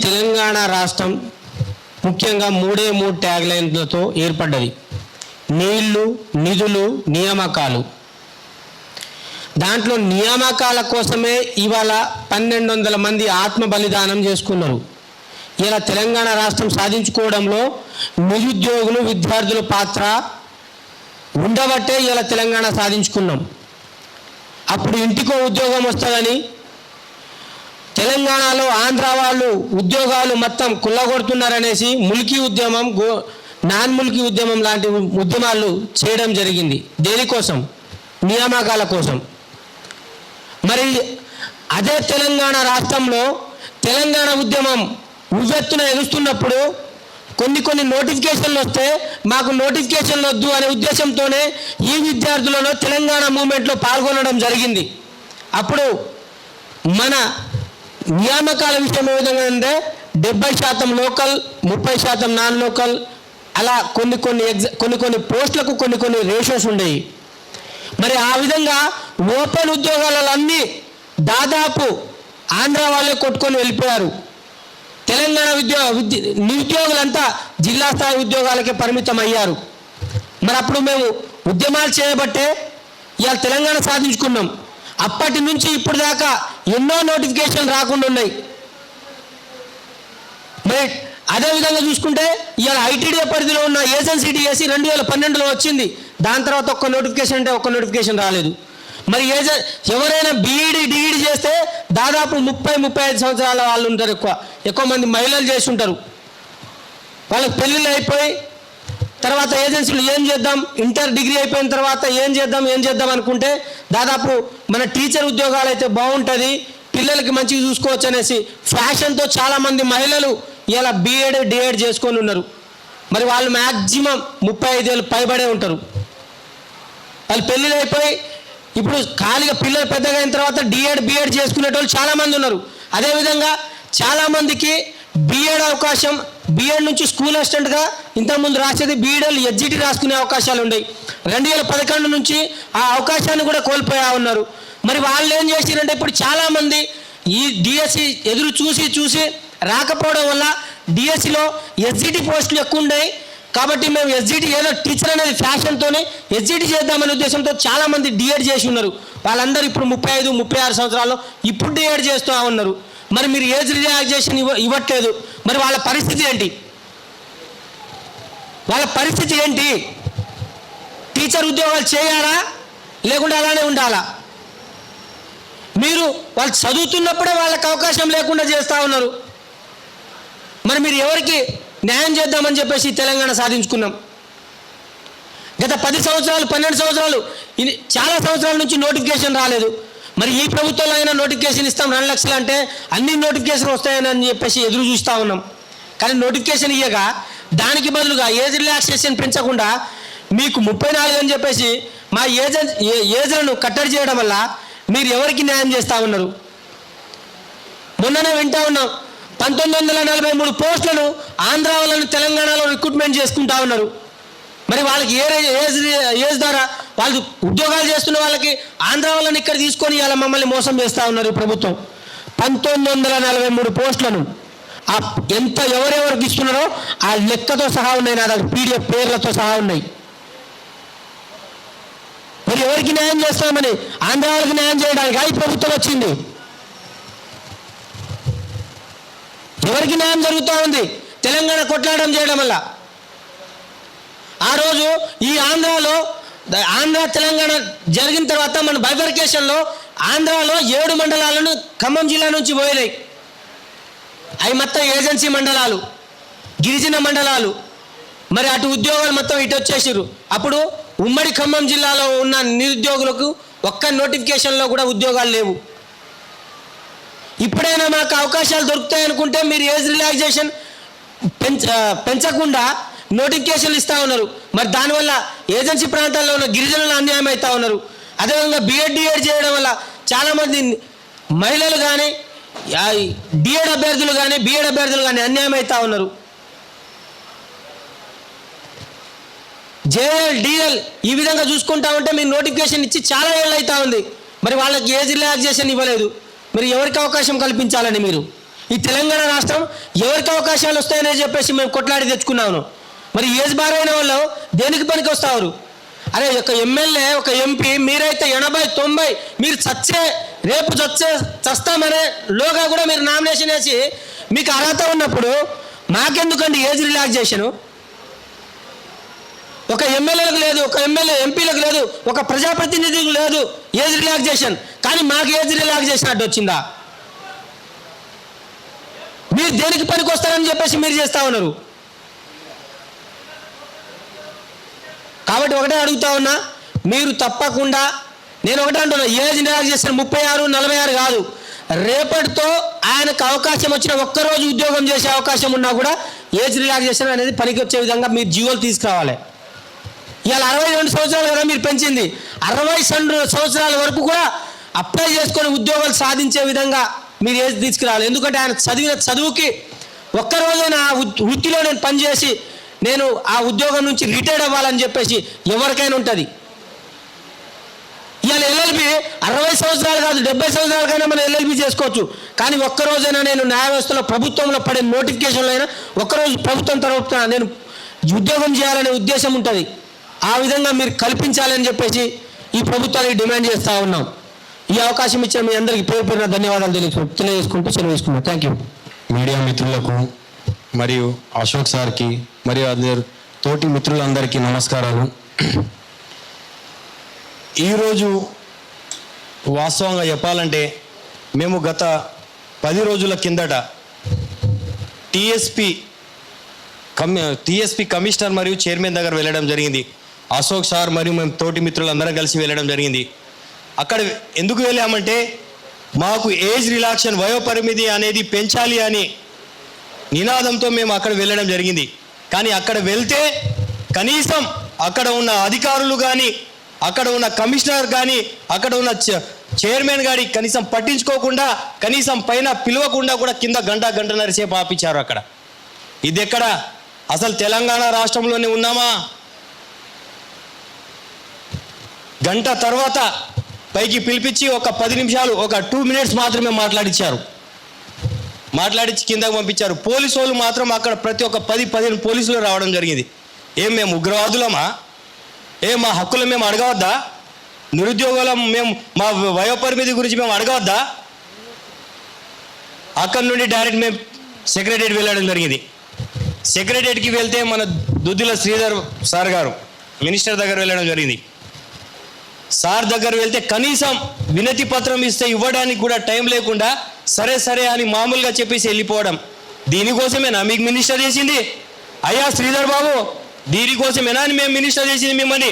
తెలంగాణ రాష్ట్రం ముఖ్యంగా మూడు ట్యాగ్ లైన్లతో ఏర్పడ్డది. నీళ్లు, నిధులు, నియామకాలు. దాంట్లో నియామకాల కోసమే ఇవాళ 1200 మంది ఆత్మ బలిదానం చేసుకున్నారు. ఇలా తెలంగాణ రాష్ట్రం సాధించుకోవడంలో నిరుద్యోగులు, విద్యార్థుల పాత్ర ఉండబట్టే ఇలా తెలంగాణ సాధించుకున్నాం. అప్పుడు ఇంటికో ఉద్యోగం వస్తుందని తెలంగాణలో ఆంధ్ర వాళ్ళు ఉద్యోగాలు మొత్తం కుల్లగొడుతున్నారనేసి ముల్కీ ఉద్యమం, నాన్ ముల్కీ ఉద్యమం లాంటి ఉద్యమాలు చేయడం జరిగింది. దేనికోసం? నియామకాల కోసం. మరి అదే తెలంగాణ రాష్ట్రంలో తెలంగాణ ఉద్యమం ఉవ్వెత్తున ఎగుస్తున్నప్పుడు కొన్ని నోటిఫికేషన్లు వస్తే మాకు నోటిఫికేషన్లు వద్దు అనే ఉద్దేశంతోనే ఈ విద్యార్థులను తెలంగాణ మూవ్మెంట్లో పాల్గొనడం జరిగింది. అప్పుడు మన నియామకాల విషయం ఏ విధంగా అంటే 70% లోకల్, 30% నాన్ లోకల్, అలా కొన్ని పోస్టులకు కొన్ని రేషియోస్ ఉండేవి. మరి ఆ విధంగా ఓపెన్ ఉద్యోగాలన్నీ దాదాపు ఆంధ్ర వాళ్ళే కొట్టుకొని వెళ్ళిపోయారు. తెలంగాణ నిరుద్యోగులంతా జిల్లా స్థాయి ఉద్యోగాలకే పరిమితం అయ్యారు. మరి అప్పుడు మేము ఉద్యమాలు చేయబట్టే ఇవాళ తెలంగాణ సాధించుకున్నాం. అప్పటి నుంచి ఇప్పుడు దాకా ఎన్నో నోటిఫికేషన్ రాకుండా ఉన్నాయి. మరి అదేవిధంగా చూసుకుంటే ఇవాళ ఐటీడీఏ పరిధిలో ఉన్న ఏజెన్సీ డిఎస్సి 2012లో వచ్చింది. దాని తర్వాత ఒక్క నోటిఫికేషన్ రాలేదు. మరి ఎవరైనా బీఈడి, డిఈడి చేస్తే దాదాపు 30-35 సంవత్సరాల వాళ్ళు ఉంటారు. ఎక్కువ మంది మహిళలు చేసి ఉంటారు. వాళ్ళకి పెళ్ళిళ్ళు అయిపోయి తర్వాత ఏజెన్సీలు ఏం చేద్దాం, ఇంటర్ డిగ్రీ అయిపోయిన తర్వాత ఏం చేద్దాం అనుకుంటే దాదాపు మన టీచర్ ఉద్యోగాలు అయితే బాగుంటుంది, పిల్లలకి మంచిగా చూసుకోవచ్చు అనేసి ఫ్యాషన్తో చాలామంది మహిళలు ఇలా బీఎడ్, డిఎడ్ చేసుకొని ఉన్నారు. మరి వాళ్ళు మ్యాక్సిమం 35 ఏళ్ళు పైబడే ఉంటారు. వాళ్ళు పెళ్ళిళ్ళు అయిపోయి ఇప్పుడు ఖాళీగా పిల్లలు పెద్దగా అయిన తర్వాత డిఎడ్, బిఎడ్ చేసుకునేటోళ్ళు చాలామంది ఉన్నారు. అదేవిధంగా చాలామందికి బిఎడ్ అవకాశం, బిఎడ్ నుంచి స్కూల్ అసిస్టెంట్గా ఇంతకుముందు రాసేది బీఈడీలు, ఎస్జిటి రాసుకునే అవకాశాలు ఉన్నాయి. 2011 నుంచి ఆ అవకాశాన్ని కూడా కోల్పోయా ఉన్నారు. మరి వాళ్ళు ఏం చేసిరంటే ఇప్పుడు చాలామంది ఈ డిఎస్సి ఎదురు చూసి రాకపోవడం వల్ల డిఎస్సిలో ఎస్జిటి పోస్టులు ఎక్కువ ఉన్నాయి. కాబట్టి మేము ఎస్జిటి ఏదో టీచర్ అనేది ఫ్యాషన్తోనే ఎస్జిటి చేద్దామనే ఉద్దేశంతో చాలామంది డిఎడ్ చేసి ఉన్నారు. వాళ్ళందరూ ఇప్పుడు 35-36 సంవత్సరాల్లో ఇప్పుడు డిఎడ్ చేస్తూ ఉన్నారు. మరి మీరు ఏజ్ రిలాక్సేషన్ ఇవ్వట్లేదు. మరి వాళ్ళ పరిస్థితి ఏంటి? టీచర్ ఉద్యోగాలు చేయాలా లేకుంటే అలానే ఉండాలా? మీరు వాళ్ళు చదువుతున్నప్పుడే వాళ్ళకి అవకాశం లేకుండా చేస్తూ ఉన్నారు. మరి మీరు ఎవరికి న్యాయం చేద్దామని చెప్పేసి తెలంగాణ సాధించుకున్నాం. గత 10 సంవత్సరాలు, 12 సంవత్సరాలు, చాలా సంవత్సరాల నుంచి నోటిఫికేషన్ రాలేదు. మరి ఈ ప్రభుత్వంలో అయినా నోటిఫికేషన్ ఇస్తాం 2 లక్షలు అంటే అన్ని నోటిఫికేషన్ వస్తాయని చెప్పేసి ఎదురు చూస్తూ ఉన్నాం. కానీ నోటిఫికేషన్ ఇయ్యగా దానికి బదులుగా ఏజ్ రిలాక్సేషన్ పెంచకుండా మీకు 34 అని చెప్పేసి మా ఏజ్లను కట్టడి చేయడం వల్ల మీరు ఎవరికి న్యాయం చేస్తూ ఉన్నారు? మొన్ననే వింటా ఉన్నాం 1943 పోస్టులను ఆంధ్ర వాళ్ళని తెలంగాణలో రిక్రూట్మెంట్ చేసుకుంటా ఉన్నారు. మరి వాళ్ళకి ఏజ్ ద్వారా వాళ్ళు ఉద్యోగాలు చేస్తున్న వాళ్ళకి ఆంధ్ర వాళ్ళని ఇక్కడ తీసుకొని ఇలా మమ్మల్ని మోసం చేస్తూ ఉన్నారు ఈ ప్రభుత్వం. 1943 పోస్టులను ఎంత ఎవరెవరికి ఇస్తున్నారో ఆ లెక్కతో సహా ఉన్నాయి, నా దగ్గర పీడిఎఫ్ పేర్లతో సహా ఉన్నాయి. మరి ఎవరికి న్యాయం చేస్తామని? ఆంధ్ర వాళ్ళకి న్యాయం చేయడానికి ఈ ప్రభుత్వం వచ్చింది. ఎవరికి న్యాయం జరుగుతూ ఉంది? తెలంగాణ కొట్లాడడం చేయడం వల్ల. ఆ రోజు ఈ ఆంధ్ర తెలంగాణ జరిగిన తర్వాత మన బైఫర్కేషన్లో ఆంధ్రాలో 7 మండలాలను ఖమ్మం జిల్లా నుంచి పోయినాయి. అవి మొత్తం ఏజెన్సీ మండలాలు, గిరిజన మండలాలు. మరి అటు ఉద్యోగాలు మొత్తం ఇటు వచ్చేసారు. అప్పుడు ఉమ్మడి ఖమ్మం జిల్లాలో ఉన్న నిరుద్యోగులకు ఒక్క నోటిఫికేషన్లో కూడా ఉద్యోగాలు లేవు. ఇప్పుడైనా మాకు అవకాశాలు దొరుకుతాయనుకుంటే మీరు ఏజ్ రిలాక్సేషన్ పెంచకుండా నోటిఫికేషన్లు ఇస్తూ ఉన్నారు. మరి దానివల్ల ఏజెన్సీ ప్రాంతాల్లో ఉన్న గిరిజనులు అన్యాయం అవుతూ ఉన్నారు. అదేవిధంగా బిఎడ్, డిఎడ్ చేయడం వల్ల చాలామంది మహిళలు కానీ డిఎడ్ అభ్యర్థులు కానీ బిఎడ్ అభ్యర్థులు కానీ అన్యాయం అవుతూ ఉన్నారు. జేఎల్, డిఎల్ ఈ విధంగా చూసుకుంటా ఉంటే మీరు నోటిఫికేషన్ ఇచ్చి చాలా ఏళ్ళు అవుతూ ఉంది. మరి వాళ్ళకి ఏజ్ రిలాక్సేషన్ ఇవ్వలేదు. మీరు ఎవరికి అవకాశం కల్పించాలని మీరు ఈ తెలంగాణ రాష్ట్రం ఎవరికి అవకాశాలు వస్తాయని చెప్పేసి మేము కొట్లాడి తెచ్చుకున్నాము. మరి ఏజ్ బార్ అయిన వాళ్ళు దేనికి పనికి వస్తారు? అరే ఒక ఎమ్మెల్యే ఒక ఎంపీ మీరైతే 80-90 మీరు రేపు చస్తామనే లోగా కూడా మీరు నామినేషన్ వేసి మీకు అర్హత ఉన్నప్పుడు మాకెందుకండి ఏజ్ రిలాక్సేషను? ఒక ఎమ్మెల్యేలకు లేదు, ఒక ఎంపీలకు లేదు, ఒక ప్రజాప్రతినిధికి లేదు ఏజ్ రిలాక్సేషన్. కానీ మాకు ఏజ్ రిలాక్సేషన్ అడ్డు వచ్చిందా? మీరు దేనికి పనికి వస్తారని చెప్పేసి మీరు చేస్తా ఉన్నారు. కాబట్టి ఒకటే అడుగుతా ఉన్నా, మీరు తప్పకుండా నేను ఒకటే అంటున్నా, ఏజ్ రిలాక్సేషన్ 36-46 కాదు. రేపటితో ఆయనకు అవకాశం వచ్చిన ఒక్కరోజు ఉద్యోగం చేసే అవకాశం ఉన్నా కూడా ఏజ్ రిలాక్సేషన్ అనేది పనికి వచ్చే విధంగా మీరు జీవోలు తీసుకురావాలి. ఇవాళ 62 సంవత్సరాలు కదా మీరు పెంచింది, 62 సంవత్సరాల వరకు కూడా అప్లై చేసుకొని ఉద్యోగాలు సాధించే విధంగా మీరు ఏజ్ తీసుకురావాలి. ఎందుకంటే ఆయన చదివిన చదువుకి ఒక్కరోజైనా వృత్తిలో నేను పనిచేసి నేను ఆ ఉద్యోగం నుంచి రిటైర్డ్ అవ్వాలని చెప్పేసి ఎవరికైనా ఉంటుంది. ఇవాళ ఎల్ఎల్బి 60 సంవత్సరాలు కాదు 70 సంవత్సరాలకైనా మనం ఎల్ఎల్బి చేసుకోవచ్చు. కానీ ఒక్కరోజైనా నేను న్యాయ వ్యవస్థలో ప్రభుత్వంలో పడే నోటిఫికేషన్లో అయినా ఒక్కరోజు ప్రభుత్వం తరపున నేను ఉద్యోగం చేయాలనే ఉద్దేశం ఉంటుంది. ఆ విధంగా మీరు కల్పించాలని చెప్పేసి ఈ ప్రభుత్వానికి డిమాండ్ చేస్తూ ఉన్నాం. ఈ అవకాశం ఇచ్చిన మీ అందరికీ పేరు పేరున ధన్యవాదాలు తెలియజేసుకుంటూ సెలవు. Thank you. మీడియా మిత్రులకు మరియు అశోక్ సార్కి మరియు అందరు తోటి మిత్రులందరికీ నమస్కారాలు. ఈరోజు వాస్తవంగా చెప్పాలంటే మేము గత 10 రోజుల కిందట టీఎస్పీ కమిషనర్ మరియు చైర్మన్ దగ్గర వెళ్ళడం జరిగింది. అశోక్ సార్ మరియు మేము తోటి మిత్రులందరం కలిసి వెళ్ళడం జరిగింది. అక్కడ ఎందుకు వెళ్ళామంటే మాకు ఏజ్ రిలాక్షన్ వయోపరిమితి అనేది పెంచాలి అని నినాదంతో మేము అక్కడ వెళ్ళడం జరిగింది. కానీ అక్కడ వెళ్తే కనీసం అక్కడ ఉన్న అధికారులు కానీ అక్కడ ఉన్న కమిషనర్ కానీ అక్కడ ఉన్న చైర్మన్ గారి కనీసం పట్టించుకోకుండా కనీసం పైన పిలవకుండా కూడా కింద గంటన్నర సేపు ఆపించారు. అక్కడ ఇది ఎక్కడ అసలు తెలంగాణ రాష్ట్రంలోనే ఉన్నామా? గంట తర్వాత పైకి పిలిపించి ఒక 10 నిమిషాలు ఒక 2 మినిట్స్ మాత్రమే మాట్లాడించి కిందకు పంపించారు. పోలీసు వాళ్ళు మాత్రం అక్కడ ప్రతి ఒక్క 10-15 పోలీసులు రావడం జరిగింది. మేము ఉగ్రవాదులమా? మా హక్కులు మేము అడగవద్దా? నిరుద్యోగులం మేము మా వయోపరిమితి గురించి మేము అడగవద్దా? అక్కడి నుండి డైరెక్ట్ మేము సెక్రటరియట్ వెళ్ళడం జరిగింది. సెక్రటరియట్కి వెళ్తే మన దుద్దిల శ్రీధర్ సార్ గారు మినిస్టర్ దగ్గర వెళ్ళడం జరిగింది. సార్ దగ్గర వెళ్తే కనీసం వినతి పత్రం ఇవ్వడానికి కూడా టైం లేకుండా సరే అని మామూలుగా చెప్పేసి వెళ్ళిపోవడం. దీనికోసమేనా మీకు మినిస్టర్ చేసింది? అయ్యా శ్రీధర్ బాబు, దీనికోసమేనా అని మేము మినిస్టర్ చేసింది మిమ్మల్ని?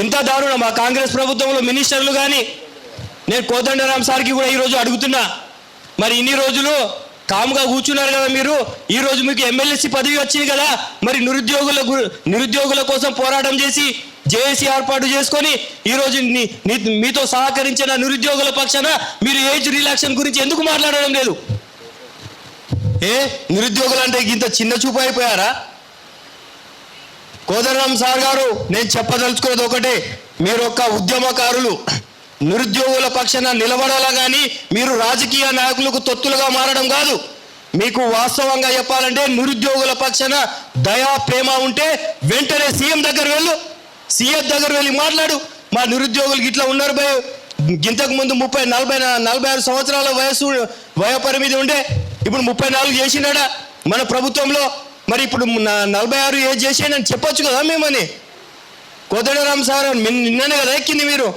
ఇంత దారుణం మా కాంగ్రెస్ ప్రభుత్వంలో మినిస్టర్లు కానీ. నేను కోదండరామ్ సార్కి కూడా ఈరోజు అడుగుతున్నా, మరి ఇన్ని రోజులు కామ్గా కూర్చున్నారు కదా మీరు, ఈరోజు మీకు ఎమ్మెల్యేసీ పదవి వచ్చింది కదా, మరి నిరుద్యోగుల కోసం పోరాటం చేసి జేఏసీ ఏర్పాటు చేసుకొని ఈరోజు మీతో సహకరించిన నిరుద్యోగుల పక్షాన మీరు ఏజ్ రిలాక్సేషన్ గురించి ఎందుకు మాట్లాడడం లేదు? నిరుద్యోగులు అంటే ఇంత చిన్న చూపు అయిపోయారా? కోదండరామ్ సార్ గారు, నేను చెప్పదలుచుకునేది ఒకటే, మీరు ఒక ఉద్యమకారులు, నిరుద్యోగుల పక్షాన నిలబడాలా కానీ మీరు రాజకీయ నాయకులకు తొత్తులుగా మారడం కాదు. మీకు వాస్తవంగా చెప్పాలంటే నిరుద్యోగుల పక్షాన దయా ప్రేమ ఉంటే వెంటనే సీఎం దగ్గర వెళ్ళి మాట్లాడు. మా నిరుద్యోగులు ఇట్లా ఉన్నారు భయ, ఇంతకు ముందు 30-40-46 సంవత్సరాల వయోపరిమితి ఉండే, ఇప్పుడు 34 చేసినాడా మన ప్రభుత్వంలో? మరి ఇప్పుడు 46 ఏజ్ చేసేయని చెప్పొచ్చు కదా మేమని. కోదండరామ్ సార్ నిన్ననే కదా ఎక్కింది మీరు,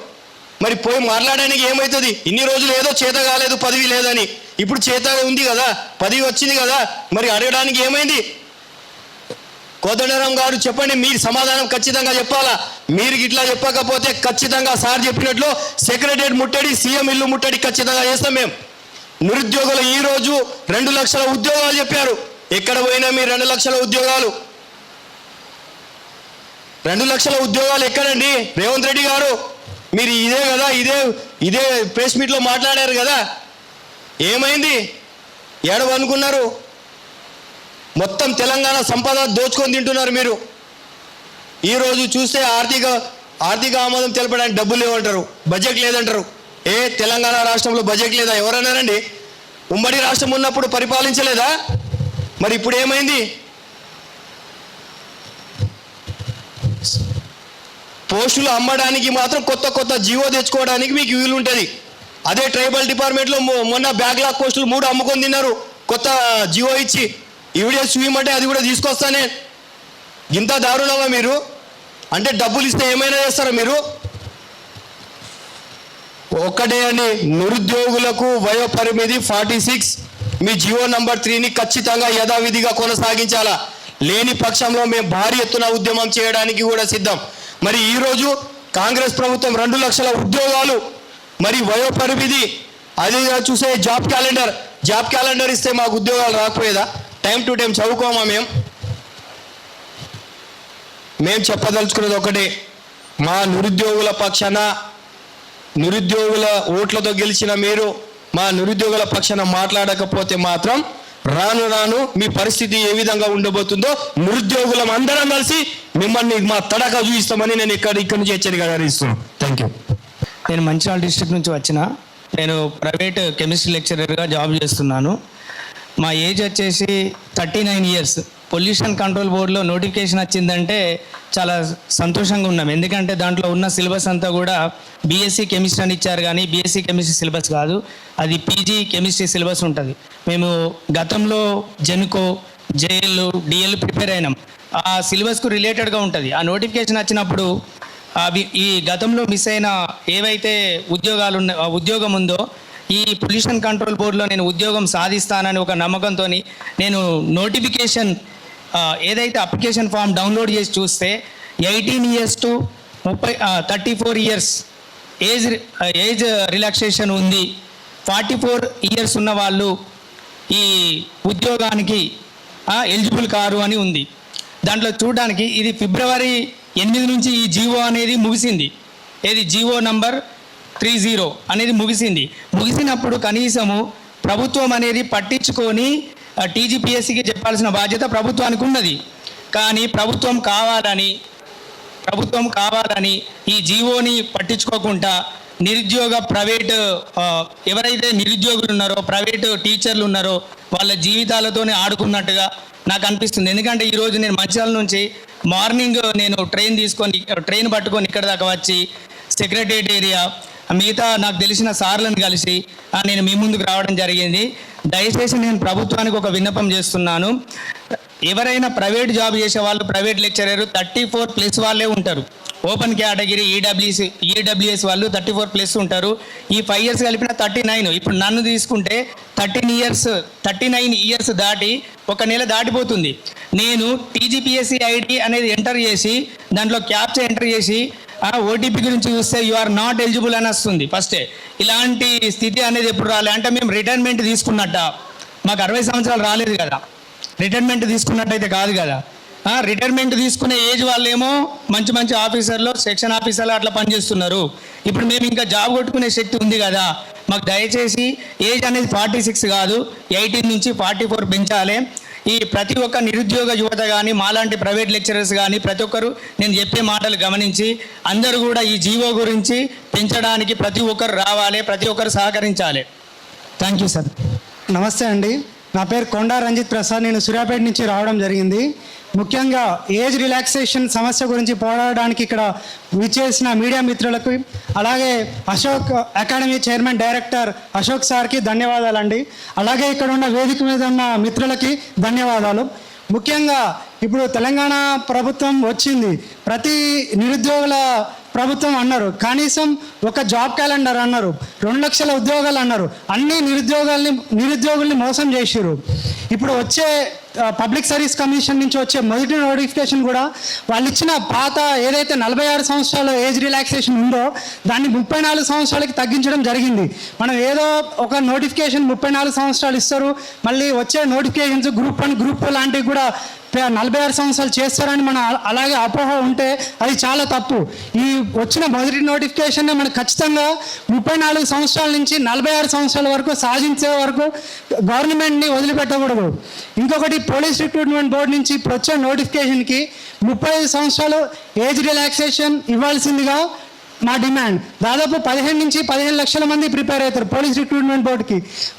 మరి పోయి మాట్లాడడానికి ఏమవుతుంది? ఇన్ని రోజులు ఏదో చేత కాలేదు, పదవి లేదని, ఇప్పుడు చేత ఉంది కదా, పదవి వచ్చింది కదా, మరి అడగడానికి ఏమైంది? కోదండరామ్ గారు చెప్పండి, మీరు సమాధానం ఖచ్చితంగా చెప్పాలా. మీరు ఇట్లా చెప్పకపోతే ఖచ్చితంగా సార్ చెప్పినట్లు సెక్రటరియట్ ముట్టడి, సీఎం ఇల్లు ముట్టడి ఖచ్చితంగా చేస్తాం మేము. నిరుద్యోగులు ఈరోజు 2 లక్షల ఉద్యోగాలు చెప్పారు. ఎక్కడ పోయినా మీరు 2 లక్షల ఉద్యోగాలు, 2 లక్షల ఉద్యోగాలు ఎక్కడండి? రేవంత్ రెడ్డి గారు మీరు ఇదే కదా, ఇదే ప్రెస్ మీట్లో మాట్లాడారు కదా, ఏమైంది? ఏడవనుకున్నారు? మొత్తం తెలంగాణ సంపద దోచుకొని తింటున్నారు మీరు. ఈరోజు చూస్తే ఆర్థిక ఆమోదం తెలపడానికి డబ్బులు లేవంటారు, బడ్జెట్ లేదంటారు. తెలంగాణ రాష్ట్రంలో బడ్జెట్ లేదా? ఎవరన్నారండి? ఉమ్మడి రాష్ట్రం ఉన్నప్పుడు పరిపాలించలేదా? మరి ఇప్పుడు ఏమైంది? పోస్టులు అమ్మడానికి మాత్రం కొత్త కొత్త జీవో తెచ్చుకోవడానికి మీకు వీలు ఉంటుంది. అదే ట్రైబల్ డిపార్ట్మెంట్లో మొన్న బ్యాక్లాగ్ పోస్టులు 3 అమ్ముకొని తిన్నారు కొత్త జీవో ఇచ్చి. ఈవిడే చూయమంటే అది కూడా తీసుకొస్తానే. ఇంత దారుణమా మీరు? అంటే డబ్బులు ఇస్తే ఏమైనా చేస్తారా మీరు? ఒక్కటే అండి, నిరుద్యోగులకు వయో పరిమితి 46. మీ జీవో నంబర్ 3ని ఖచ్చితంగా యథావిధిగా కొనసాగించాలా. లేని పక్షంలో మేము భారీ ఎత్తున ఉద్యమం చేయడానికి కూడా సిద్ధం. మరి ఈరోజు కాంగ్రెస్ ప్రభుత్వం 2 లక్షల ఉద్యోగాలు, మరి వయో పరిమితి, అది చూసే జాబ్ క్యాలెండర్ ఇస్తే మాకు ఉద్యోగాలు రాకపోయేదా? టైం టు టైం చదువుకోమా? మేము చెప్పదలుచుకున్నది ఒకటే, మా నిరుద్యోగుల పక్షాన, నిరుద్యోగుల ఓట్లతో గెలిచిన మీరు మా నిరుద్యోగుల పక్షాన మాట్లాడకపోతే మాత్రం రాను రాను మీ పరిస్థితి ఏ విధంగా ఉండబోతుందో నిరుద్యోగులం అందరం కలిసి మిమ్మల్ని మా తడక చూపిస్తామని నేను ఇక్కడి నుంచి హెచ్చరిక ఇస్తున్నాను. Thank you. నేను మంచిర్యాల డిస్ట్రిక్ట్ నుంచి వచ్చిన. నేను ప్రైవేట్ కెమిస్ట్రీ లెక్చరర్గా జాబ్ చేస్తున్నాను. మా ఏజ్ వచ్చేసి 39 ఇయర్స్. పొల్యూషన్ కంట్రోల్ బోర్డులో నోటిఫికేషన్ వచ్చిందంటే చాలా సంతోషంగా ఉన్నాం. ఎందుకంటే దాంట్లో ఉన్న సిలబస్ అంతా కూడా బీఎస్సీ కెమిస్ట్రీ అని ఇచ్చారు, కానీ బీఎస్సీ కెమిస్ట్రీ సిలబస్ కాదు, అది పీజీ కెమిస్ట్రీ సిలబస్ ఉంటుంది. మేము గతంలో జెన్కో, జేఎల్, డిఎల్ ప్రిపేర్ అయినాం. ఆ సిలబస్కు రిలేటెడ్గా ఉంటుంది. ఆ నోటిఫికేషన్ వచ్చినప్పుడు అవి ఈ గతంలో మిస్ అయిన ఏవైతే ఉద్యోగాలు ఉద్యోగం ఉందో ఈ పొల్యూషన్ కంట్రోల్ బోర్డులో నేను ఉద్యోగం సాధిస్తానని ఒక నమ్మకంతో నేను నోటిఫికేషన్ ఏదైతే అప్లికేషన్ ఫామ్ డౌన్లోడ్ చేసి చూస్తే 18 years to 34 years age relaxation ఉంది. 44 ఇయర్స్ ఉన్న వాళ్ళు ఈ ఉద్యోగానికి ఎలిజిబుల్ కారు అని ఉంది. దాంట్లో చూడడానికి ఇది ఫిబ్రవరి 8 నుంచి ఈ జీవో అనేది ముగిసింది. ఏది జీవో నంబర్ 30 అనేది ముగిసినప్పుడు కనీసము ప్రభుత్వం అనేది పట్టించుకొని టీజీపీఎస్సీకి చెప్పాల్సిన బాధ్యత ప్రభుత్వానికి ఉన్నది. కానీ ప్రభుత్వం కావాలని ఈ జీవోని పట్టించుకోకుండా నిరుద్యోగ ప్రైవేటు ఎవరైతే నిరుద్యోగులు ఉన్నారో, ప్రైవేటు టీచర్లు ఉన్నారో వాళ్ళ జీవితాలతోనే ఆడుకున్నట్టుగా నాకు అనిపిస్తుంది. ఎందుకంటే ఈరోజు నేను మంచిర్యాల నుంచి మార్నింగ్ నేను ట్రైన్ పట్టుకొని ఇక్కడ దాకా వచ్చి సెక్రటేరియట్ ఏరియా మిగతా నాకు తెలిసిన సార్లను కలిసి నేను మీ ముందుకు రావడం జరిగింది. దయచేసి నేను ప్రభుత్వానికి ఒక విన్నపం చేస్తున్నాను. ఎవరైనా ప్రైవేట్ జాబ్ చేసే వాళ్ళు, ప్రైవేట్ లెక్చరర్ 34+ వాళ్ళే ఉంటారు. ఓపెన్ కేటగిరీ ఈడబ్ల్యూఎస్ వాళ్ళు 34+ ఉంటారు. ఈ 5 ఇయర్స్ కలిపిన 39. ఇప్పుడు నన్ను తీసుకుంటే 39 ఇయర్స్ దాటి 1 నెల దాటిపోతుంది. నేను టీజీపీఎస్సీ ఐడి అనేది ఎంటర్ చేసి దాంట్లో క్యాప్చా ఎంటర్ చేసి ఓటీపీ గురించి చూస్తే యు ఆర్ నాట్ ఎలిజిబుల్ అని వస్తుంది. ఫస్టే ఇలాంటి స్థితి అనేది ఎప్పుడు రాలే. అంటే మేము రిటైర్మెంట్ తీసుకున్నట్ట, మాకు 60 సంవత్సరాలు రాలేదు కదా, రిటైర్మెంట్ తీసుకున్నట్టయితే కాదు కదా. రిటైర్మెంట్ తీసుకునే ఏజ్ వాళ్ళేమో మంచి ఆఫీసర్లు, సెక్షన్ ఆఫీసర్లు అట్లా పనిచేస్తున్నారు. ఇప్పుడు మేము ఇంకా జాబ్ కొట్టుకునే శక్తి ఉంది కదా. మాకు దయచేసి ఏజ్ అనేది 46 కాదు, 18 నుంచి 44 పెంచాలి. ఈ ప్రతి ఒక్క నిరుద్యోగ యువత కానీ, మాలాంటి ప్రైవేట్ లెక్చరర్స్ కానీ ప్రతి ఒక్కరు నేను చెప్పే మాటలు గమనించి అందరూ కూడా ఈ జీవో గురించి పెంచడానికి ప్రతి ఒక్కరు రావాలి, ప్రతి ఒక్కరు సహకరించాలి. Thank you sir. నమస్తే అండి, నా పేరు కొండా రంజిత్ ప్రసాద్. నేను సూర్యాపేట నుంచి రావడం జరిగింది. ముఖ్యంగా ఏజ్ రిలాక్సేషన్ సమస్య గురించి పోరాడడానికి ఇక్కడ విచ్చేసిన మీడియా మిత్రులకు, అలాగే Ashok academy chairman director Ashok సార్కి ధన్యవాదాలండి. అలాగే ఇక్కడ ఉన్న వేదిక మీద ఉన్న మిత్రులకి ధన్యవాదాలు. ముఖ్యంగా ఇప్పుడు తెలంగాణ ప్రభుత్వం వచ్చింది, ప్రతి నిరుద్యోగుల ప్రభుత్వం అన్నారు, కనీసం ఒక జాబ్ క్యాలెండర్ అన్నారు, 2 లక్షల ఉద్యోగాలు అన్నారు. అన్ని నిరుద్యోగుల్ని మోసం చేసిర్రు. ఇప్పుడు వచ్చే పబ్లిక్ సర్వీస్ కమిషన్ నుంచి వచ్చే మొదటి నోటిఫికేషన్ కూడా వాళ్ళు ఇచ్చిన పాత ఏదైతే 46 సంవత్సరాల ఏజ్ రిలాక్సేషన్ ఉందో దాన్ని 34 సంవత్సరాలకి తగ్గించడం జరిగింది. మనం ఏదో ఒక నోటిఫికేషన్ 34 సంవత్సరాలు ఇస్తారు, మళ్ళీ వచ్చే నోటిఫికేషన్స్ గ్రూప్ 1 గ్రూప్ 2 లాంటివి కూడా 46 సంవత్సరాలు చేస్తారని మనం అలాగే అపోహ ఉంటే అది చాలా తప్పు. ఈ వచ్చిన మొదటి నోటిఫికేషన్ మనకు ఖచ్చితంగా 34 సంవత్సరాల నుంచి 46 సంవత్సరాల వరకు సాధించే వరకు గవర్నమెంట్ని వదిలిపెట్టకూడదు. ఇంకొకటి పోలీస్ రిక్రూట్మెంట్ బోర్డు నుంచి ఇప్పుడు వచ్చే నోటిఫికేషన్కి 35 సంవత్సరాలు ఏజ్ రిలాక్సేషన్ ఇవ్వాల్సిందిగా మా డిమాండ్. దాదాపు 15 నుంచి 15 లక్షల మంది ప్రిపేర్ అవుతారు పోలీస్ రిక్రూట్మెంట్ బోర్డుకి.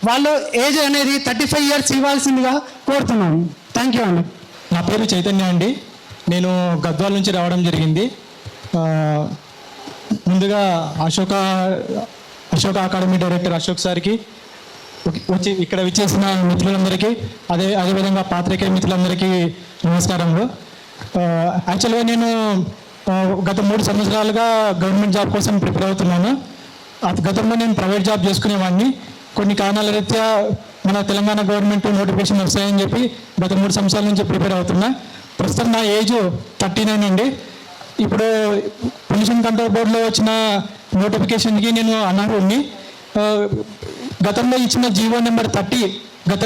వాళ్ళు ఏజ్ అనేది 35 ఇయర్స్ ఇవ్వాల్సిందిగా కోరుతున్నాను. థ్యాంక్ యూ అండి. నా పేరు చైతన్య అండి. నేను గద్వాల నుంచి రావడం జరిగింది. ముందుగా అశోక అకాడమీ డైరెక్టర్ అశోక్ సార్కి, వచ్చి ఇక్కడ విచ్చేసిన మిత్రులందరికీ, అదేవిధంగా పాత్రికేయ మిత్రులందరికీ నమస్కారములు. యాక్చువల్గా నేను గత 3 సంవత్సరాలుగా గవర్నమెంట్ జాబ్ కోసం ప్రిపేర్ అవుతున్నాను. గతంలో నేను ప్రైవేట్ జాబ్ చేసుకునేవాడిని. కొన్ని కారణాల రీత్యా మన తెలంగాణ గవర్నమెంట్ నోటిఫికేషన్ వస్తాయని చెప్పి గత 3 సంవత్సరాల నుంచి ప్రిపేర్ అవుతున్నా. ప్రస్తుతం నా ఏజ్ 39 అండి. ఇప్పుడు పొల్యూషన్ కంట్రోల్ బోర్డులో వచ్చిన నోటిఫికేషన్కి నేను అనర్హుడిని. గతంలో ఇచ్చిన జీవో నెంబర్ 30 గత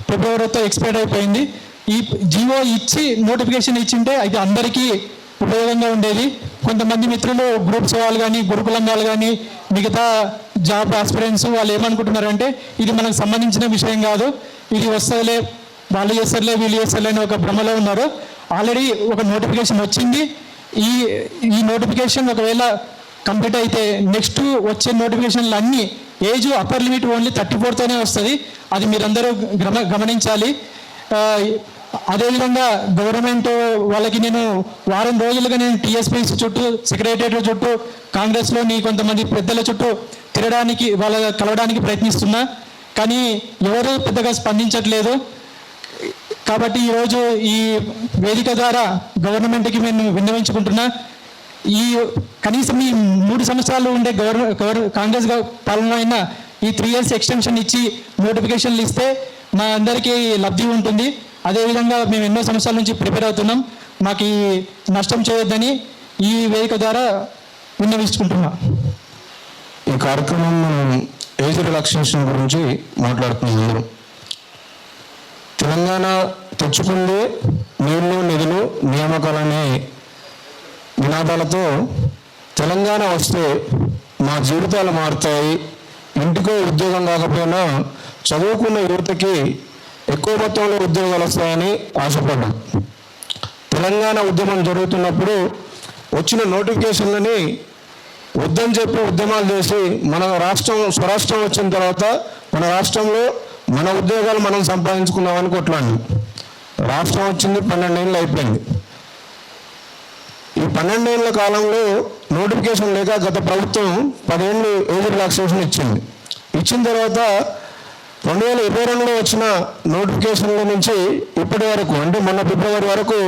ఫిబ్రవరితో ఎక్స్పైర్ అయిపోయింది. ఈ జీవో ఇచ్చి నోటిఫికేషన్ ఇచ్చింటే అది అందరికీ ఉపయోగంగా ఉండేది. కొంతమంది మిత్రులు గ్రూప్స్ వాళ్ళు కానీ, గురుకులం వాళ్ళు కానీ, మిగతా జాబ్ ఆస్పిరెంట్స్ వాళ్ళు ఏమనుకుంటున్నారంటే ఇది మనకు సంబంధించిన విషయం కాదు, ఇది వస్తుందిలే, వాళ్ళు చేస్తారులే, వీళ్ళు చేస్తారులే అని ఒక భ్రమలో ఉన్నారు. ఆల్రెడీ ఒక నోటిఫికేషన్ వచ్చింది. ఈ నోటిఫికేషన్ ఒకవేళ కంప్లీట్ అయితే నెక్స్ట్ వచ్చే నోటిఫికేషన్లు అన్నీ ఏజ్ అప్పర్ లిమిట్ ఓన్లీ 34తోనే వస్తుంది. అది మీరందరూ గమనించాలి. అదేవిధంగా గవర్నమెంట్ వాళ్ళకి నేను వారం రోజులుగా నేను టీఎస్పీసీ చుట్టూ, సెక్రటేరియట్ చుట్టూ, కాంగ్రెస్లోని కొంతమంది పెద్దల చుట్టూ తిరగడానికి, కలవడానికి ప్రయత్నిస్తున్నా. కానీ ఎవరు పెద్దగా స్పందించట్లేదు. కాబట్టి ఈరోజు ఈ వేదిక ద్వారా గవర్నమెంట్కి నేను విన్నవించుకుంటున్నా, కనీసం ఈ 3 సంవత్సరాలు ఉండే కాంగ్రెస్ పాలన అయినా ఈ 3 years ఎక్స్టెన్షన్ ఇచ్చి నోటిఫికేషన్లు ఇస్తే మా అందరికీ లబ్ధి ఉంటుంది. అదేవిధంగా మేము ఎన్నో సంవత్సరాల నుంచి ప్రిపేర్ అవుతున్నాం. మాకు ఈ నష్టం చేయొద్దని ఈ వేదిక ద్వారా విన్నవించుకుంటున్నా. ఈ కార్యక్రమం మనం ఏజ్ రిలాక్సేషన్ గురించి మాట్లాడుతున్నాం. అందరం తెలంగాణ తెచ్చుకుంది నీళ్లు, నిధులు, నియామకాలనే నినాదాలతో తెలంగాణ వస్తే మా జీవితాలు మారుతాయి, ఇంటికో ఉద్యోగం కాకపోయినా చదువుకున్న యువతకి ఎక్కువ మొత్తంలో ఉద్యోగాలు వస్తాయని ఆశపడ్డాం. తెలంగాణ ఉద్యమం జరుగుతున్నప్పుడు వచ్చిన నోటిఫికేషన్లని వద్దని చెప్పి ఉద్యమాలు చేసి మన స్వరాష్ట్రం వచ్చిన తర్వాత మన రాష్ట్రంలో మన ఉద్యోగాలు మనం సంపాదించుకుందామని కొట్లాడినాం. రాష్ట్రం వచ్చింది 12 ఏళ్ళు అయిపోయింది. ఈ 12 ఏళ్ళ కాలంలో నోటిఫికేషన్ లేక గత ప్రభుత్వం 10 ఏళ్ళు ఏజ్ రిలాక్సేషన్ ఇచ్చింది. ఇచ్చిన తర్వాత 2022లో వచ్చిన నోటిఫికేషన్ల నుంచి ఇప్పటి వరకు, అంటే మొన్న ఫిబ్రవరి వరకు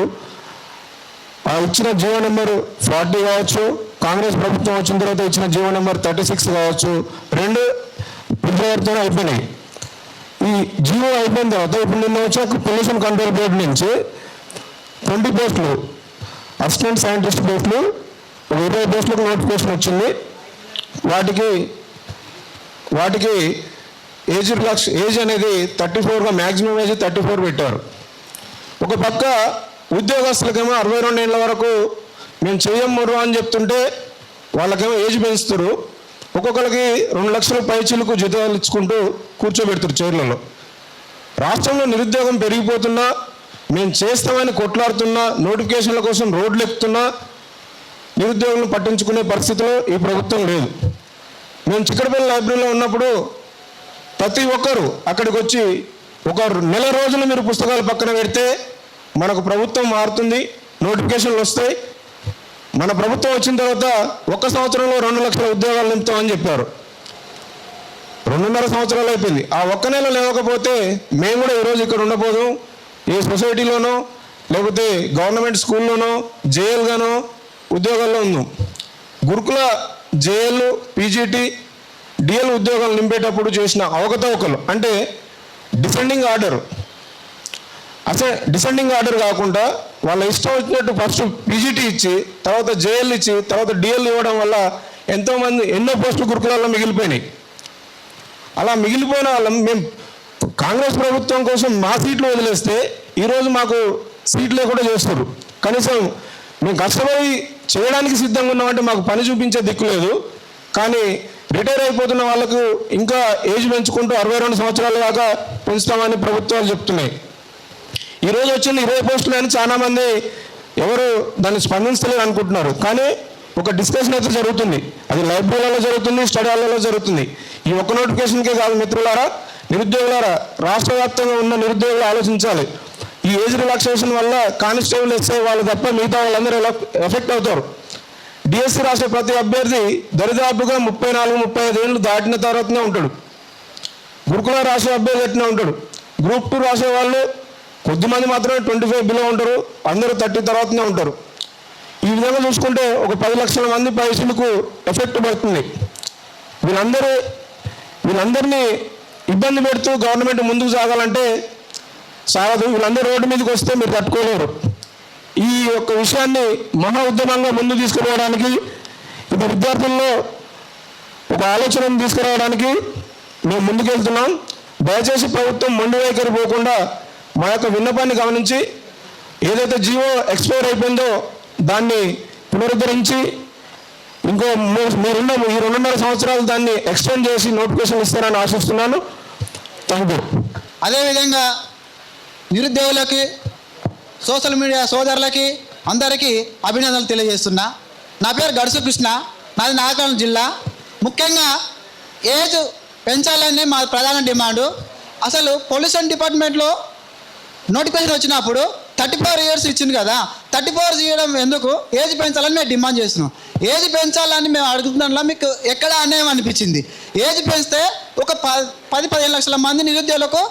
ఆ ఇచ్చిన జీవో నెంబర్ 40 కావచ్చు, కాంగ్రెస్ ప్రభుత్వం వచ్చిన తర్వాత ఇచ్చిన జీవో నెంబర్ 36 కావచ్చు, 2 ఫిబ్రవరితోనే అయిపోయినాయి. ఈ జీవో అయిపోయిన తర్వాత ఇప్పుడు నిన్న వచ్చే పొల్యూషన్ కంట్రోల్ బోర్డు నుంచి 20 పోస్టులు, అసిస్టెంట్ సైంటిస్ట్ పోస్టులు, 20 పోస్టులకు నోటిఫికేషన్ వచ్చింది. వాటికి ఏజ్ అనేది 34గా, మ్యాక్సిమం ఏజ్ 34 పెట్టారు. ఒక పక్క ఉద్యోగస్తులకేమో 62 ఏళ్ళ వరకు మేము చెయ్యమ్మరు అని చెప్తుంటే వాళ్ళకేమో ఏజ్ పెంచుతారు. ఒక్కొక్కరికి 2 లక్షల పైచీలకు జీతాలు ఇచ్చుకుంటూ కూర్చోబెడతారు చైర్లలో. రాష్ట్రంలో నిరుద్యోగం పెరిగిపోతున్నా, మేము చేస్తామని కొట్లాడుతున్నా, నోటిఫికేషన్ల కోసం రోడ్లు ఎక్కుతున్నా నిరుద్యోగులను పట్టించుకునే పరిస్థితిలో ఈ ప్రభుత్వం లేదు. మేము చిక్కడపల్లి లైబ్రరీలో ఉన్నప్పుడు ప్రతి ఒక్కరు అక్కడికి వచ్చి ఒక నెల రోజులు మీరు పుస్తకాలు పక్కన పెడితే మనకు ప్రభుత్వం మారుతుంది, నోటిఫికేషన్లు వస్తాయి, మన ప్రభుత్వం వచ్చిన తర్వాత 1 సంవత్సరంలో 2 లక్షల ఉద్యోగాలు నింపుతామని చెప్పారు. 2.5 సంవత్సరాలు అయిపోయింది. ఆ 1 నెల లేకపోతే మేము కూడా ఈరోజు ఇక్కడ ఉండబోదాం. ఏ సొసైటీలోనో లేకపోతే గవర్నమెంట్ స్కూల్లోనో జేఎల్గానో ఉద్యోగాల్లో ఉన్నాం. గురుకుల జేఎల్, పీజీటీ, డిఎల్ ఉద్యోగాలు నింపేటప్పుడు చేసిన అవకతవకలు, అంటే డిసెండింగ్ ఆర్డర్, అసలు డిసెండింగ్ ఆర్డర్ కాకుండా వాళ్ళ ఇష్టం వచ్చినట్టు ఫస్ట్ పీజీటీ ఇచ్చి తర్వాత జేఎల్ ఇచ్చి తర్వాత డిఎల్ ఇవ్వడం వల్ల ఎంతోమంది ఎన్నో పోస్టులు గురుకులాల్లో మిగిలిపోయినాయి. అలా మిగిలిపోయిన వాళ్ళం మేము కాంగ్రెస్ ప్రభుత్వం కోసం మా సీట్లు వదిలేస్తే ఈరోజు మాకు సీట్లు లేకుండా చేస్తారు. కనీసం మేము కష్టపడి చేయడానికి సిద్ధంగా ఉన్నామంటే మాకు పని చూపించే దిక్కు లేదు. కానీ రిటైర్ అయిపోతున్న వాళ్ళకు ఇంకా ఏజ్ పెంచుకుంటూ 62 సంవత్సరాల దాకా పెంచుతామని ప్రభుత్వాలు చెప్తున్నాయి. ఈరోజు వచ్చిన 20 పోస్టులు అని చాలామంది ఎవరు దాన్ని స్పందించలేదు అనుకుంటున్నారు. కానీ ఒక డిస్కషన్ అయితే జరుగుతుంది. అది లైబ్రరీలలో జరుగుతుంది, స్టడీ హాల్లో జరుగుతుంది. ఈ ఒక్క నోటిఫికేషన్కే కాదు మిత్రులారా, నిరుద్యోగులారా, రాష్ట్ర వ్యాప్తంగా ఉన్న నిరుద్యోగులు ఆలోచించాలి. ఈ ఏజ్ రిలాక్సేషన్ వల్ల కానిస్టేబుల్ ఎస్ఐ వాళ్ళు తప్ప మిగతా వాళ్ళందరూ ఎఫెక్ట్ అవుతారు. డిఎస్సి రాసే ప్రతి అభ్యర్థి దరిదాపుగా 34-35 ఏళ్ళు దాటిన తర్వాతనే ఉంటాడు. గురుకుల రాసే అభ్యర్థి ఎట్లా ఉంటాడు. గ్రూప్ 2 రాసే వాళ్ళు కొద్దిమంది మాత్రమే 25 బిలో ఉంటారు, అందరూ 30 తర్వాతనే ఉంటారు. ఈ విధంగా చూసుకుంటే ఒక 10 లక్షల మంది పైసలకు ఎఫెక్ట్ పడుతుంది. వీళ్ళందరినీ ఇబ్బంది పెడుతూ గవర్నమెంట్ ముందుకు సాగాలంటే సాగదు. వీళ్ళందరూ రోడ్డు మీదకి వస్తే మీరు తట్టుకోలేరు. ఈ యొక్క విషయాన్ని మహా ఉద్యమంగా ముందు తీసుకురావడానికి, ఇప్పుడు విద్యార్థుల్లో ఒక ఆలోచనను తీసుకురావడానికి మేము ముందుకెళ్తున్నాం. దయచేసి ప్రభుత్వం మొండి వైఖరి పోకుండా మా యొక్క విన్నపాన్ని గమనించి ఏదైతే జీవో ఎక్స్పైర్ అయిపోయిందో దాన్ని పునరుద్ధరించి ఇంకో మీరున్న ఈ 2.5 సంవత్సరాలు దాన్ని ఎక్స్టెండ్ చేసి నోటిఫికేషన్ ఇస్తారని ఆశిస్తున్నాను. Thank you. అదేవిధంగా నిరుద్యోగులకి, సోషల్ మీడియా సోదరులకి అందరికీ అభినందనలు తెలియజేస్తున్నా. నా పేరు గడుసు కృష్ణ, నాది నాగర్కర్నూలు జిల్లా. ముఖ్యంగా ఏజ్ పెంచాలని మా ప్రధాన డిమాండు. అసలు పొల్యూషన్ డిపార్ట్మెంట్లో నోటిఫికేషన్ వచ్చినప్పుడు 34 ఇయర్స్ ఇచ్చింది కదా, 34 ఇవ్వడం ఎందుకు, ఏజ్ పెంచాలని మేము డిమాండ్ చేస్తున్నాం. ఏజ్ పెంచాలని మేము అడుగుతున్నా మీకు ఎక్కడ అన్యాయం అనిపించింది. ఏజ్ పెంచితే ఒక 10-15 లక్షల మంది నిరుద్యోగులకు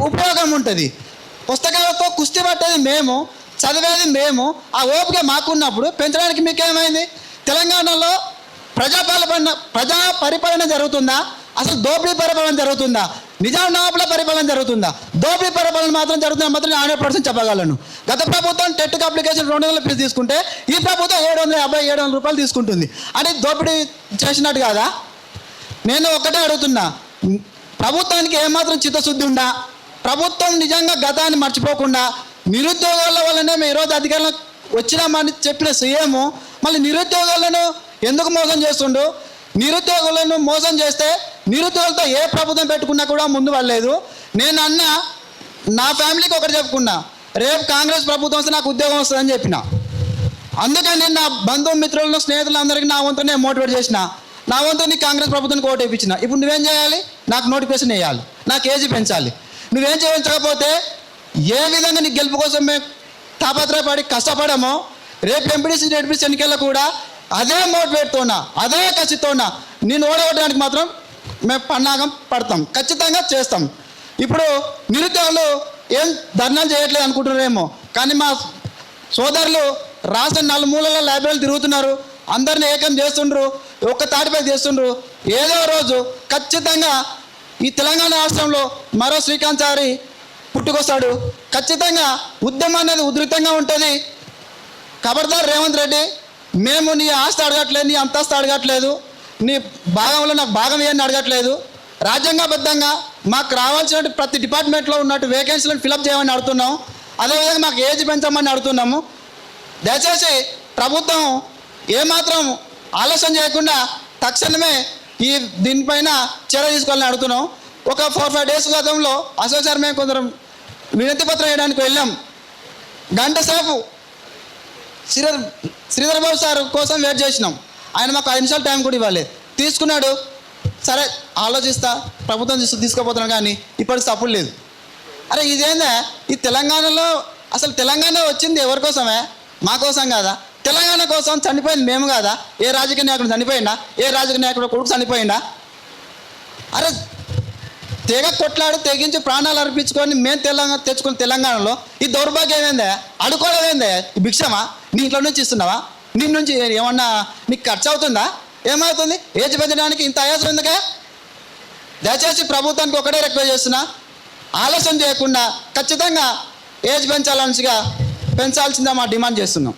ఉపయోగం ఉంటుంది. పుస్తకాలతో కుస్తీ పట్టేది మేము, చదివేది మేము, ఆ ఓపిక మాకున్నప్పుడు పెంచడానికి మీకేమైంది? తెలంగాణలో ప్రజా పరిపాలన జరుగుతుందా? అసలు దోపిడీ పరిపాలన జరుగుతుందా? నిజాం నవాబుల పరిపాలన జరుగుతుందా? దోపిడీ పరిపాలన మాత్రం జరుగుతుందా మాత్రం 100% చెప్పగలను. గత ప్రభుత్వం టెట్కి అప్లికేషన్ 200 ఫీజు తీసుకుంటే ఈ ప్రభుత్వం 750-700 రూపాయలు తీసుకుంటుంది. అంటే దోపిడీ చేసినట్టు కాదా? నేను ఒకటే అడుగుతున్నా, ప్రభుత్వానికి ఏమాత్రం చిత్తశుద్ధి ఉందా? ప్రభుత్వం నిజంగా గతాన్ని మర్చిపోకుండా నిరుద్యోగాల వల్లనే మేము ఈరోజు అధికారంలో వచ్చినామని చెప్పిన సీఎం మళ్ళీ నిరుద్యోగాలను ఎందుకు మోసం చేస్తుండు? నిరుద్యోగులను మోసం చేస్తే నిరుద్యోగులతో ఏ ప్రభుత్వం పెట్టుకున్నా కూడా ముందు వెళ్ళలేదు. నేను నా ఫ్యామిలీకి ఒకటి చెప్పుకున్నా, రేపు కాంగ్రెస్ ప్రభుత్వం వస్తే నాకు ఉద్యోగం వస్తుందని చెప్పిన. అందుకని నా బంధుమిత్రులను, స్నేహితులందరికీ నా వంతు నేను మోటివేట్ చేసిన. నా వంతు నీకు కాంగ్రెస్ ప్రభుత్వానికి ఓటు వేయించిన. ఇప్పుడు నువ్వేం చేయాలి? నాకు నోటిఫికేషన్ వేయాలి, నాకు ఏజీ పెంచాలి. నువ్వేం చేయించకపోతే ఏ విధంగా నీ గెలుపు కోసం మేము తాపత్రయపడి కష్టపడమో రేపు ఎంపీడీసీ జెడ్పీసీ ఎన్నికల్లో కూడా అదే మోటివేట్తోనా, అదే కసితోనా నేను ఓడగొట్టడానికి మాత్రం మేము పన్నాగం పడతాం, ఖచ్చితంగా చేస్తాం. ఇప్పుడు నిరుద్యోగులు ఏం ధర్నాలు చేయట్లేదు అనుకుంటున్నారేమో, కానీ మా సోదరులు రాష్ట్ర నలుమూలలో లైబ్రరీలు తిరుగుతున్నారు, అందరిని ఏకం చేస్తుండ్రు, ఒక్క తాటిపై చేస్తుండ్రు. ఏదో రోజు ఖచ్చితంగా ఈ తెలంగాణ రాష్ట్రంలో మరో శ్రీకాంత్ చారి పుట్టుకొస్తాడు. ఖచ్చితంగా ఉద్యమం అనేది ఉధృతంగా ఉంటుంది. ఖబర్దార్ రేవంత్ రెడ్డి, మేము నీ ఆస్తి అడగట్లేదు, నీ అంతస్తు అడగట్లేదు, నీ భాగంలో నాకు భాగం ఏమని అడగట్లేదు. రాజ్యాంగబద్ధంగా మాకు రావాల్సిన ప్రతి డిపార్ట్మెంట్లో ఉన్నట్టు వేకెన్సీలను ఫిలప్ చేయమని అడుగుతున్నాం. అదేవిధంగా మాకు ఏజ్ పెంచమని అడుగుతున్నాము. దయచేసి ప్రభుత్వం ఏమాత్రం ఆలస్యం చేయకుండా తక్షణమే దీనిపైన చర్య తీసుకోవాలని అడుగుతున్నాం. ఒక 4-5 డేస్ గతంలో అసోసియేషన్ మేము కొందరం వినతి పత్రం వేయడానికి వెళ్ళాం. గంట సేపు శ్రీధర్ బాబు సార్ కోసం వెయిట్ చేసినాం. ఆయన మాకు 5 నిమిషాలు టైం కూడా ఇవ్వాలి. తీసుకున్నాడు, సరే ఆలోచిస్తా ప్రభుత్వం తీసుకోపోతున్నాం, కానీ ఇప్పటికి తప్పులు లేదు. అరే ఇదేందా? ఈ తెలంగాణలో అసలు తెలంగాణ వచ్చింది ఎవరి కోసమే? మా కోసం కాదా? తెలంగాణ కోసం చనిపోయింది మేము కాదా? ఏ రాజకీయ నాయకుడు చనిపోయిందా? ఏ రాజకీయ నాయకుడు కొడుకు చనిపోయిందా? అరే కొట్లాడు తెగించి ప్రాణాలు అర్పించుకొని మేము తెచ్చుకున్న తెలంగాణలో ఈ దౌర్భాగ్యం ఏందా? అడుకోవడం ఏందా? ఈ భిక్షమా? నీ ఇంట్లో నుంచి ఇస్తున్నావా? నీ నుంచి ఏమన్నా నీకు ఖర్చు అవుతుందా? ఏమవుతుంది? ఏజ్ పెంచడానికి ఇంత ఆయాసం ఎందుకే? దయచేసి ప్రభుత్వానికి ఒకటే రిక్వెస్ట్ చేస్తున్నా, ఆలస్యం చేయకుండా ఖచ్చితంగా ఏజ్ పెంచాల్సిందిగా మా డిమాండ్ చేస్తున్నాం.